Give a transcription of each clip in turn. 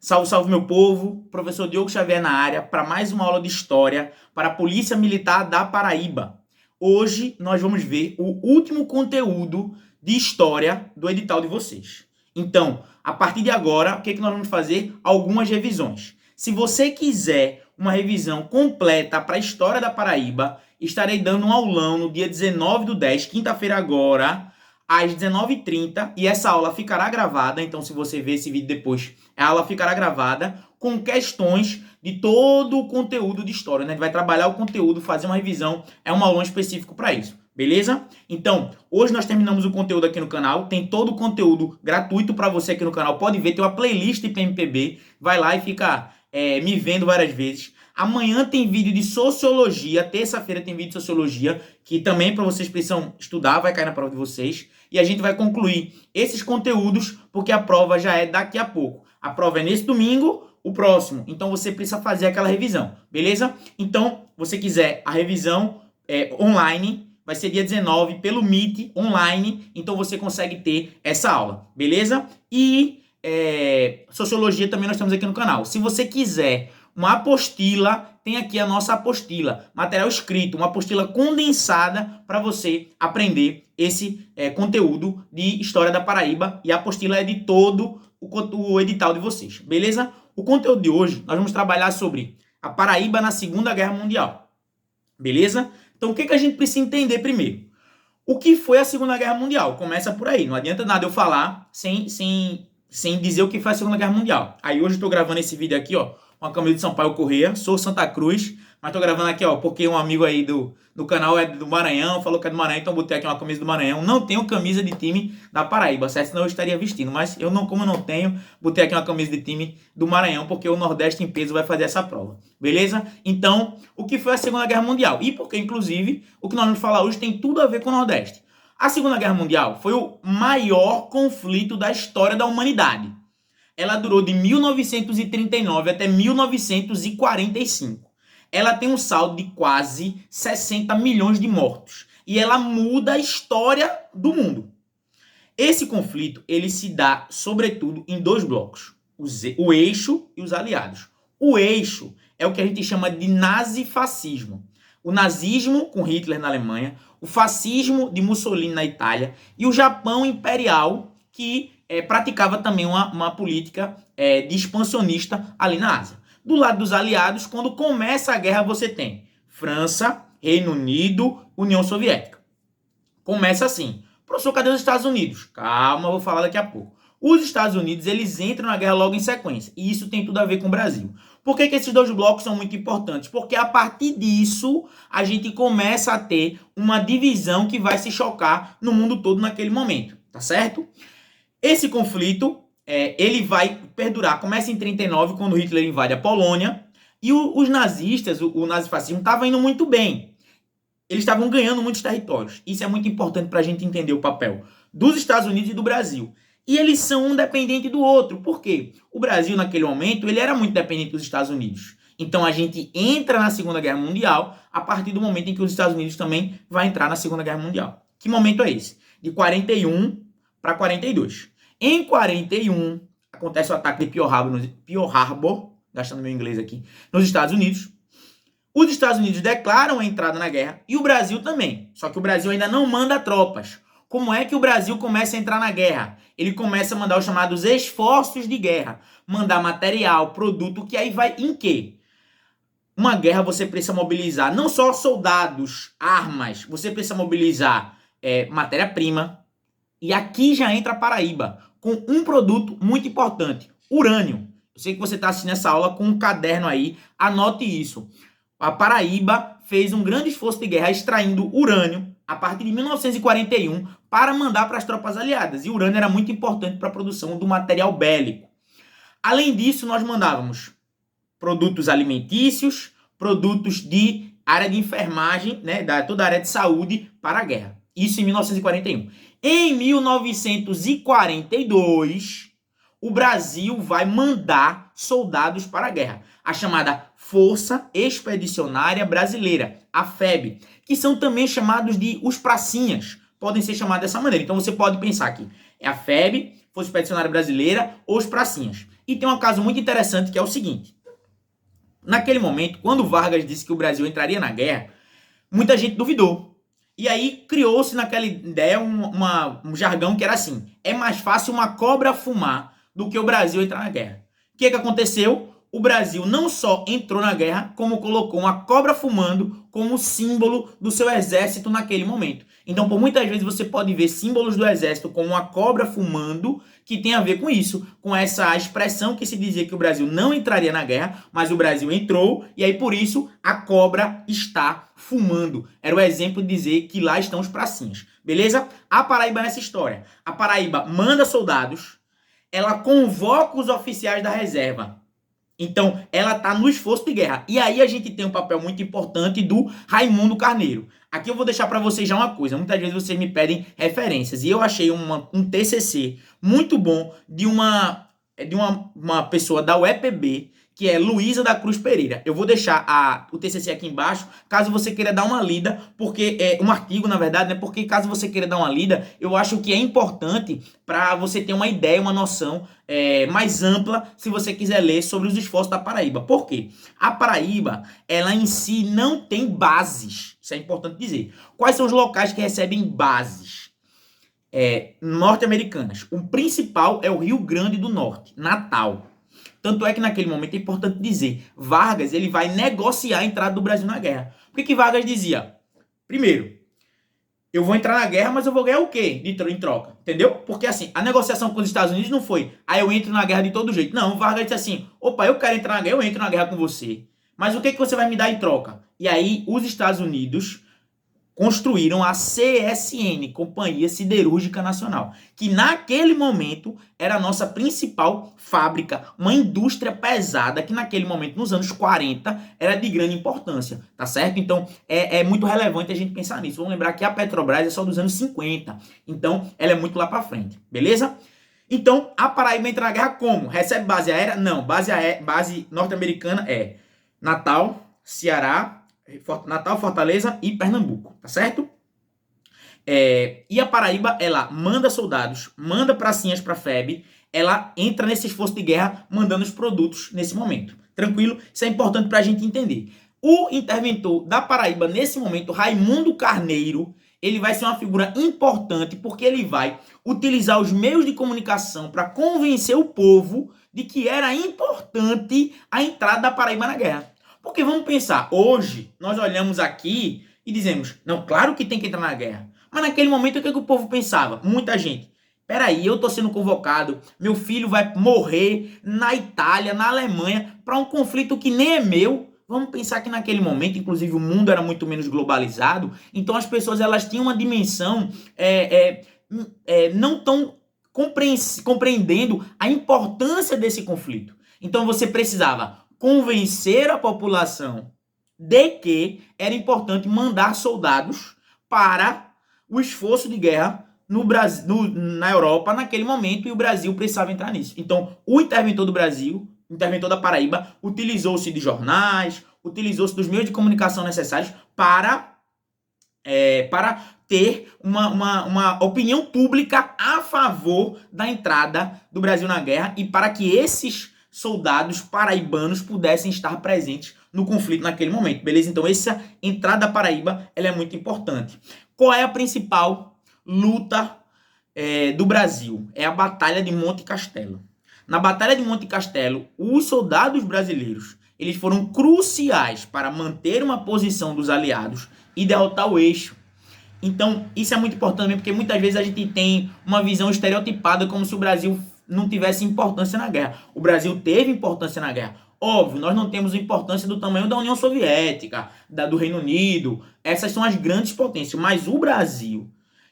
Salve, salve meu povo, professor Diogo Xavier na área para mais uma aula de História para a Polícia Militar da Paraíba. Hoje nós vamos ver o último conteúdo de História do edital de vocês. Então, a partir de agora, o que nós vamos fazer? Algumas revisões. Se você quiser uma revisão completa para a História da Paraíba, estarei dando um aulão no dia 19/10, quinta-feira agora, às 19h30, e essa aula ficará gravada, então se você ver esse vídeo depois, a aula ficará gravada com questões de todo o conteúdo de história, né? A gente vai trabalhar o conteúdo, fazer uma revisão, é um aulão específico para isso, beleza? Então, hoje nós terminamos o conteúdo aqui no canal, tem todo o conteúdo gratuito para você aqui no canal, pode ver, tem uma playlist de PMPB, vai lá e fica me vendo várias vezes. Amanhã tem vídeo de Sociologia, terça-feira tem vídeo de Sociologia, que também para vocês precisam estudar, vai cair na prova de vocês. E a gente vai concluir esses conteúdos, porque a prova já é daqui a pouco. A prova é nesse domingo, o próximo. Então você precisa fazer aquela revisão, beleza? Então, se você quiser a revisão online, vai ser dia 19 pelo Meet online, então você consegue ter essa aula, beleza? E Sociologia também nós temos aqui no canal. Se você quiser uma apostila, tem aqui a nossa apostila, material escrito, uma apostila condensada para você aprender esse conteúdo de História da Paraíba, e a apostila é de todo o edital de vocês, beleza? O conteúdo de hoje, nós vamos trabalhar sobre a Paraíba na Segunda Guerra Mundial, beleza? Então o que a gente precisa entender primeiro? O que foi a Segunda Guerra Mundial? Começa por aí, não adianta nada eu falar sem dizer o que foi a Segunda Guerra Mundial. Aí hoje eu estou gravando esse vídeo aqui, ó, com a camisa de Sampaio Corrêa, sou Santa Cruz, mas tô gravando aqui, ó, porque um amigo aí do canal é do Maranhão, falou que é do Maranhão, então botei aqui uma camisa do Maranhão. Não tenho camisa de time da Paraíba, certo? Senão eu estaria vestindo, mas eu não, como eu não tenho, botei aqui uma camisa de time do Maranhão, porque o Nordeste em peso vai fazer essa prova, beleza? Então, o que foi a Segunda Guerra Mundial? E porque, inclusive, o que nós vamos falar hoje tem tudo a ver com o Nordeste. A Segunda Guerra Mundial foi o maior conflito da história da humanidade. Ela durou de 1939 até 1945. Ela tem um saldo de quase 60 milhões de mortos. E ela muda a história do mundo. Esse conflito, ele se dá, sobretudo, em dois blocos. O eixo e os aliados. O eixo é o que a gente chama de nazifascismo. O nazismo, com Hitler na Alemanha, o fascismo de Mussolini na Itália e o Japão imperial, que praticava também uma política de expansionista ali na Ásia. Do lado dos aliados, quando começa a guerra, você tem França, Reino Unido, União Soviética. Começa assim. Professor, cadê os Estados Unidos? Calma, eu vou falar daqui a pouco. Os Estados Unidos, eles entram na guerra logo em sequência. E isso tem tudo a ver com o Brasil. Por que esses dois blocos são muito importantes? Porque a partir disso, a gente começa a ter uma divisão que vai se chocar no mundo todo naquele momento. Tá certo? Esse conflito, ele vai perdurar. Começa em 1939, quando Hitler invade a Polônia. E os nazistas, o nazifascismo, estava indo muito bem. Eles estavam ganhando muitos territórios. Isso é muito importante para a gente entender o papel dos Estados Unidos e do Brasil. E eles são um dependente do outro. Por quê? O Brasil, naquele momento, ele era muito dependente dos Estados Unidos. Então, a gente entra na Segunda Guerra Mundial a partir do momento em que os Estados Unidos também vai entrar na Segunda Guerra Mundial. Que momento é esse? De 41 para 42. Em 41, acontece o ataque de Pearl Harbor, gastando meu inglês aqui, nos Estados Unidos. Os Estados Unidos declaram a entrada na guerra e o Brasil também. Só que o Brasil ainda não manda tropas. Como é que o Brasil começa a entrar na guerra? Ele começa a mandar os chamados esforços de guerra. Mandar material, produto, que aí vai em quê? Uma guerra você precisa mobilizar não só soldados, armas, você precisa mobilizar matéria-prima. E aqui já entra a Paraíba, com um produto muito importante, urânio. Eu sei que você está assistindo essa aula com um caderno aí, anote isso. A Paraíba fez um grande esforço de guerra extraindo urânio a partir de 1941 para mandar para as tropas aliadas. E o urânio era muito importante para a produção do material bélico. Além disso, nós mandávamos produtos alimentícios, produtos de área de enfermagem, né, toda a área de saúde para a guerra. Isso em 1941. Em 1942, o Brasil vai mandar soldados para a guerra. A chamada Força Expedicionária Brasileira, a FEB, que são também chamados de os pracinhas. Podem ser chamados dessa maneira. Então você pode pensar que é a FEB, Força Expedicionária Brasileira, ou os pracinhas. E tem um caso muito interessante que é o seguinte. Naquele momento, quando Vargas disse que o Brasil entraria na guerra, muita gente duvidou. E aí criou-se naquela ideia um jargão que era assim: é mais fácil uma cobra fumar do que o Brasil entrar na guerra. O que aconteceu? O Brasil não só entrou na guerra, como colocou uma cobra fumando como símbolo do seu exército naquele momento. Então, por muitas vezes você pode ver símbolos do exército como uma cobra fumando, que tem a ver com isso, com essa expressão que se dizia que o Brasil não entraria na guerra, mas o Brasil entrou, e aí por isso a cobra está fumando. Era o exemplo de dizer que lá estão os pracinhas. Beleza? A Paraíba nessa história. A Paraíba manda soldados, ela convoca os oficiais da reserva. Então, ela está no esforço de guerra. E aí a gente tem um papel muito importante do Raimundo Carneiro. Aqui eu vou deixar para vocês já uma coisa. Muitas vezes vocês me pedem referências. E eu achei um TCC muito bom de uma pessoa da UEPB, que é Luísa da Cruz Pereira. Eu vou deixar o TCC aqui embaixo, caso você queira dar uma lida, porque é um artigo, na verdade, né? Porque caso você queira dar uma lida, eu acho que é importante para você ter uma ideia, uma noção mais ampla, se você quiser ler sobre os esforços da Paraíba. Por quê? A Paraíba, ela em si não tem bases. Isso é importante dizer. Quais são os locais que recebem bases norte-americanas? O principal é o Rio Grande do Norte, Natal. Tanto é que naquele momento é importante dizer, Vargas ele vai negociar a entrada do Brasil na guerra. Por que Vargas dizia? Primeiro, eu vou entrar na guerra, mas eu vou ganhar o quê em troca? Entendeu? Porque assim, a negociação com os Estados Unidos não foi, eu entro na guerra de todo jeito. Não, Vargas disse assim, opa, eu quero entrar na guerra, eu entro na guerra com você. Mas o que você vai me dar em troca? E aí os Estados Unidos construíram a CSN, Companhia Siderúrgica Nacional, que naquele momento era a nossa principal fábrica, uma indústria pesada que naquele momento, nos anos 40, era de grande importância, tá certo? Então, é muito relevante a gente pensar nisso. Vamos lembrar que a Petrobras é só dos anos 50, então ela é muito lá pra frente, beleza? Então, a Paraíba entra na guerra como? Recebe base aérea? Não, base norte-americana é Natal, Ceará, Natal, Fortaleza e Pernambuco, tá certo? E a Paraíba, ela manda soldados, manda pracinhas pra FEB, ela entra nesse esforço de guerra mandando os produtos nesse momento. Tranquilo? Isso é importante pra gente entender. O interventor da Paraíba, nesse momento, Raimundo Carneiro, ele vai ser uma figura importante porque ele vai utilizar os meios de comunicação para convencer o povo de que era importante a entrada da Paraíba na guerra. Porque vamos pensar, hoje nós olhamos aqui e dizemos, não, claro que tem que entrar na guerra. Mas naquele momento o que o povo pensava? Muita gente, peraí, eu tô sendo convocado, meu filho vai morrer na Itália, na Alemanha, para um conflito que nem é meu. Vamos pensar que naquele momento, inclusive, o mundo era muito menos globalizado, então as pessoas elas tinham uma dimensão não tão compreendendo a importância desse conflito. Então você precisava convencer a população de que era importante mandar soldados para o esforço de guerra no Brasil, na Europa naquele momento, e o Brasil precisava entrar nisso. Então, o interventor do Brasil, o interventor da Paraíba, utilizou-se de jornais, utilizou-se dos meios de comunicação necessários para ter uma opinião pública a favor da entrada do Brasil na guerra e para que esses soldados paraibanos pudessem estar presentes no conflito naquele momento, beleza? Então essa entrada da Paraíba, ela é muito importante. Qual é a principal luta do Brasil? É a Batalha de Monte Castelo. Na Batalha de Monte Castelo, os soldados brasileiros, eles foram cruciais para manter uma posição dos aliados e derrotar o eixo. Então, isso é muito importante mesmo, porque muitas vezes a gente tem uma visão estereotipada como se o Brasil não tivesse importância na guerra. O Brasil teve importância na guerra. Óbvio, nós não temos importância do tamanho da União Soviética, do Reino Unido. Essas são as grandes potências. Mas o Brasil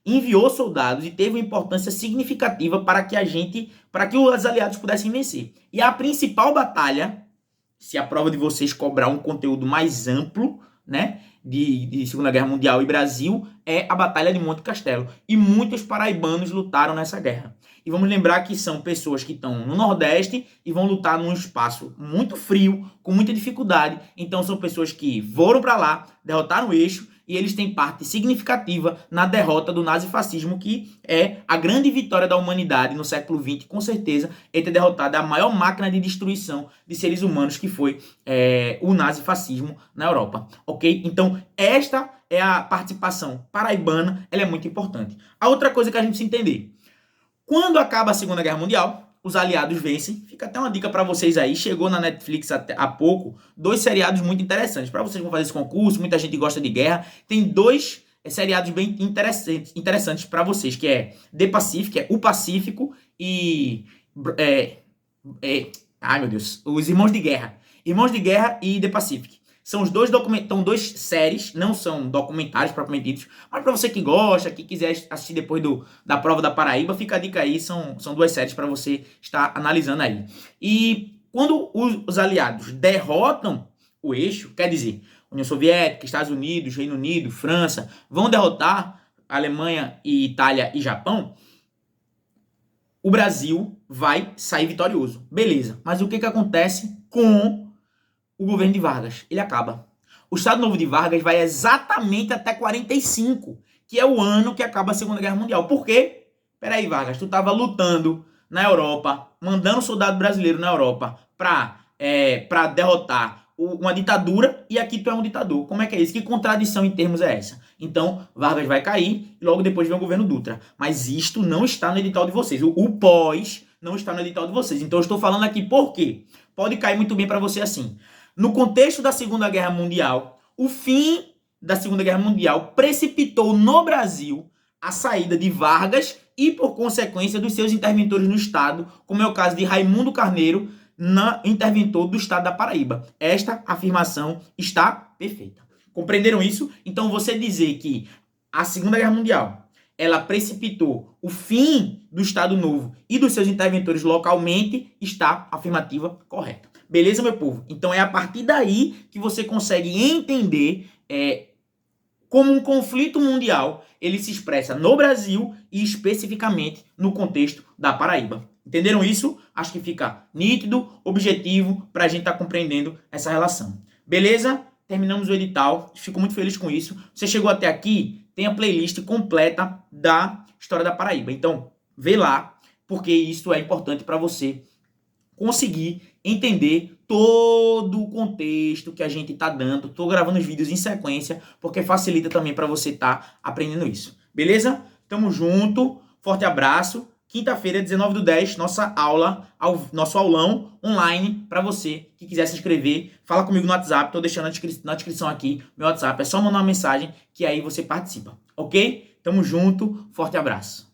enviou soldados e teve uma importância significativa para que os aliados pudessem vencer. E a principal batalha, se a prova de vocês cobrar um conteúdo mais amplo, né, de Segunda Guerra Mundial e Brasil, é a Batalha de Monte Castelo. E muitos paraibanos lutaram nessa guerra. E vamos lembrar que são pessoas que estão no Nordeste e vão lutar num espaço muito frio, com muita dificuldade. Então são pessoas que foram para lá, derrotaram o eixo e eles têm parte significativa na derrota do nazifascismo, que é a grande vitória da humanidade no século XX, com certeza, é ter derrotado a maior máquina de destruição de seres humanos, que foi o nazifascismo na Europa, ok? Então, esta é a participação paraibana, ela é muito importante. A outra coisa que a gente precisa entender, quando acaba a Segunda Guerra Mundial, os aliados vencem. Fica até uma dica para vocês aí. Chegou na Netflix há pouco 2 seriados muito interessantes. Para vocês que vão fazer esse concurso, muita gente gosta de guerra. Tem 2 seriados bem interessantes para vocês, que é The Pacific, é O Pacífico, e... ai, meu Deus. Os Irmãos de Guerra. Irmãos de Guerra e The Pacific. São os 2 2 séries, não são documentários propriamente ditos, mas para você que gosta, que quiser assistir depois da prova da Paraíba, fica a dica aí, são 2 séries para você estar analisando aí. E quando os aliados derrotam o eixo, quer dizer, União Soviética, Estados Unidos, Reino Unido, França, vão derrotar Alemanha, e Itália e Japão, o Brasil vai sair vitorioso. Beleza, mas o que acontece com o governo de Vargas? Ele acaba. O Estado Novo de Vargas vai exatamente até 45, que é o ano que acaba a Segunda Guerra Mundial. Por quê? Peraí, Vargas, tu estava lutando na Europa, mandando soldado brasileiro na Europa para derrotar uma ditadura, e aqui tu é um ditador. Como é que é isso? Que contradição em termos é essa? Então, Vargas vai cair e logo depois vem o governo Dutra. Mas isto não está no edital de vocês. O pós não está no edital de vocês. Então, eu estou falando aqui por quê? Pode cair muito bem para você assim. No contexto da Segunda Guerra Mundial, o fim da Segunda Guerra Mundial precipitou no Brasil a saída de Vargas e, por consequência, dos seus interventores no Estado, como é o caso de Raimundo Carneiro, interventor do Estado da Paraíba. Esta afirmação está perfeita. Compreenderam isso? Então, você dizer que a Segunda Guerra Mundial ela precipitou o fim do Estado Novo e dos seus interventores localmente, está afirmativa correta. Beleza, meu povo? Então é a partir daí que você consegue entender como um conflito mundial ele se expressa no Brasil e especificamente no contexto da Paraíba. Entenderam isso? Acho que fica nítido, objetivo, para a gente estar compreendendo essa relação. Beleza? Terminamos o edital. Fico muito feliz com isso. Você chegou até aqui, tem a playlist completa da História da Paraíba. Então, vê lá, porque isso é importante para você conseguir entender todo o contexto que a gente está dando. Estou gravando os vídeos em sequência, porque facilita também para você estar aprendendo isso. Beleza? Tamo junto. Forte abraço. Quinta-feira, 19/10, nosso aulão online para você que quiser se inscrever. Fala comigo no WhatsApp, estou deixando na descrição aqui meu WhatsApp. É só mandar uma mensagem que aí você participa, ok? Tamo junto, forte abraço.